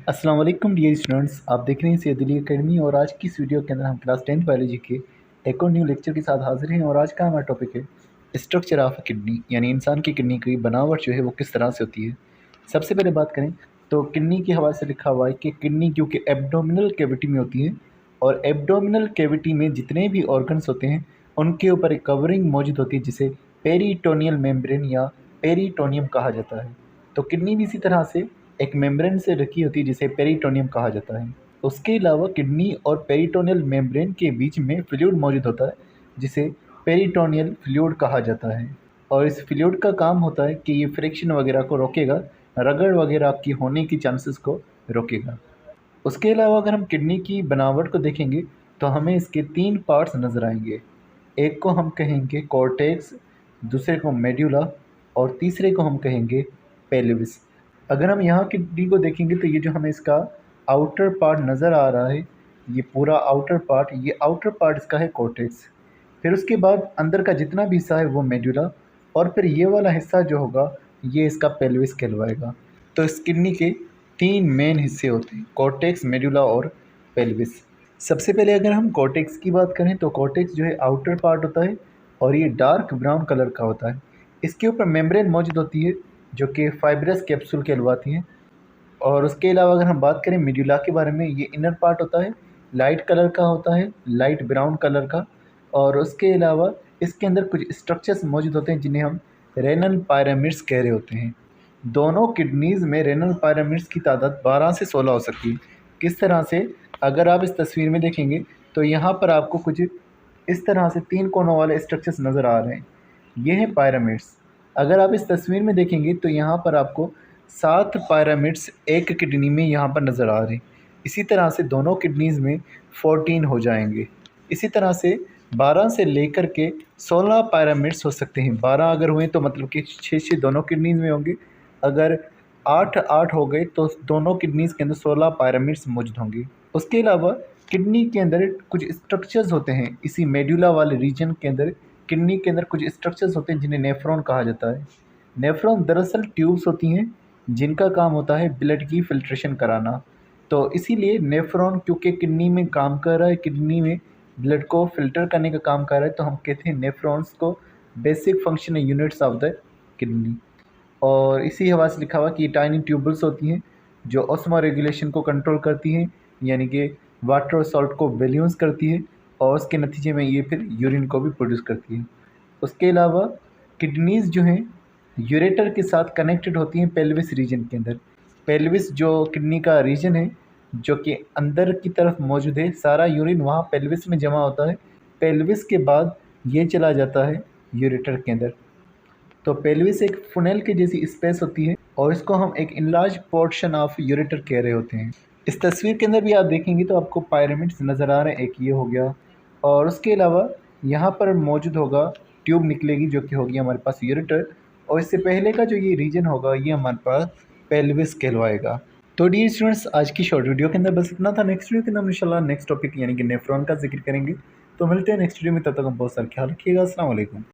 अस्सलाम वालेकुम dear students, आप देख रहे हैं सैयद अली एकेडमी। और आज की इस वीडियो के अंदर हम क्लास 10th बायोलॉजी के एक और न्यू लेक्चर के साथ हाजिर हैं। और आज का हमारा टॉपिक है स्ट्रक्चर ऑफ किडनी, यानी इंसान की किडनी की बनावट जो है वो किस तरह से होती है। सबसे पहले बात करें तो किडनी के हवाले से लिखा हुआ है कि किडनी क्योंकि एब्डोमिनल कैविटी में होती है, और एब्डोमिनल कैविटी में जितने भी ऑर्गन्स होते हैं उनके ऊपर एक कवरिंग मौजूद होती है जिसे पेरिटोनियल मेम्ब्रेन या पेरिटोनियम कहा जाता है। तो किडनी भी इसी तरह से एक मेम्ब्रेन से ढकी होती है जिसे पेरिटोनियम कहा जाता है। उसके अलावा किडनी और पेरिटोनियल मेम्ब्रेन के बीच में फ्लूइड मौजूद होता है जिसे पेरिटोनियल फ्लूइड कहा जाता है। और इस फ्लूइड का काम होता है कि ये फ्रिक्शन वगैरह को रोकेगा, रगड़ वगैरह आपकी होने की चांसेस को रोकेगा। उसके अलावा अगर हम किडनी की बनावट को देखेंगे तो हमें इसके 3 पार्ट्स नज़र आएंगे। एक को हम कहेंगे कॉर्टेक्स, दूसरे को मेडुला और तीसरे को हम कहेंगे पेल्विस। अगर हम यहाँ किडनी को देखेंगे तो ये जो हमें इसका आउटर पार्ट नज़र आ रहा है, ये पूरा आउटर पार्ट इसका है कॉर्टेक्स। फिर उसके बाद अंदर का जितना भी हिस्सा है वो मेडुला, और फिर ये वाला हिस्सा जो होगा ये इसका पेल्विस कहलवाएगा। तो इस किडनी के 3 मेन हिस्से होते हैं, कॉर्टेक्स, मेडुला और पेल्विस। सबसे पहले अगर हम कॉर्टेक्स की बात करें तो कॉर्टेक्स जो है आउटर पार्ट होता है और ये डार्क ब्राउन कलर का होता है। इसके ऊपर मेम्ब्रेन मौजूद होती है जो कि फाइब्रस कैप्सूल कहलवाती हैं। और उसके अलावा अगर हम बात करें मेडुला के बारे में, ये इनर पार्ट होता है, लाइट कलर का होता है, लाइट ब्राउन कलर का। और उसके अलावा इसके अंदर कुछ स्ट्रक्चर्स मौजूद होते हैं जिन्हें हम रेनल पायरामिड्स कह रहे होते हैं। दोनों किडनीज़ में रेनल पायरामिड्स की तादाद 12 से 16 हो सकती है। किस तरह से, अगर आप इस तस्वीर में देखेंगे तो यहाँ पर आपको कुछ इस तरह से 3 कोनों वाले स्ट्रक्चर्स नज़र आ रहे हैं, ये हैं पायरामिड्स। अगर आप इस तस्वीर में देखेंगे तो यहाँ पर आपको 7 पिरामिड्स एक किडनी में यहाँ पर नज़र आ रहे हैं। इसी तरह से दोनों किडनीज़ में 14 हो जाएंगे। इसी तरह से 12 से लेकर के 16 पिरामिड्स हो सकते हैं। 12 अगर हुए तो मतलब कि 6-6 दोनों किडनीज़ में होंगे। अगर 8-8 हो गए तो दोनों किडनीज़ के अंदर 16 पिरामिड्स मौजूद होंगे। उसके अलावा किडनी के अंदर कुछ स्ट्रक्चर्स होते हैं, इसी मेडुला वाले रीजन के अंदर किडनी के अंदर कुछ स्ट्रक्चर्स होते हैं जिन्हें नेफ्रॉन कहा जाता है। नेफ्रॉन दरअसल ट्यूब्स होती हैं जिनका काम होता है ब्लड की फ़िल्ट्रेशन कराना। तो इसीलिए नेफ्रॉन क्योंकि किडनी में काम कर रहा है, किडनी में ब्लड को फ़िल्टर करने का काम कर रहा है, तो हम कहते हैं नेफ्रॉन्स को basic functional units of the kidney. और इसी हवाले से लिखा हुआ कि ये टाइनी ट्यूबल्स होती हैं जो ऑस्मो रेगुलेशन को कंट्रोल करती हैं, यानी कि वाटर और सॉल्ट को बैलेंस करती है, और उसके नतीजे में ये फिर यूरिन को भी प्रोड्यूस करती है। उसके अलावा किडनीज़ जो हैं यूरेटर के साथ कनेक्टेड होती हैं पेल्विस रीजन के अंदर। पेल्विस जो किडनी का रीजन है जो कि अंदर की तरफ मौजूद है, सारा यूरिन वहाँ पेल्विस में जमा होता है। पेल्विस के बाद ये चला जाता है यूरेटर के अंदर। तो पेल्विस एक फुनेल के जैसी स्पेस होती है और इसको हम एक इनलार्ज पोर्शन ऑफ यूरेटर कह रहे होते हैं। इस तस्वीर के अंदर भी आप देखेंगे तो आपको पिरामिड्स नज़र आ रहे हैं, एक ये हो गया, और उसके अलावा यहाँ पर मौजूद होगा ट्यूब निकलेगी जो कि होगी हमारे पास यूरेटर, और इससे पहले का जो ये रीजन होगा ये हमारे पास पेल्विस कहलवाएगा। तो डियर स्टूडेंट्स, आज की शॉर्ट वीडियो के अंदर बस इतना था। नेक्स्ट वीडियो के अंदर हम इंशाल्लाह नेक्स्ट टॉपिक यानी कि नेफ्रॉन का जिक्र करेंगे। तो मिलते हैं नेक्स्ट वीडियो में, तब तक हम बहुत सारा ख्याल रखिएगा। अस्सलाम वालेकुम।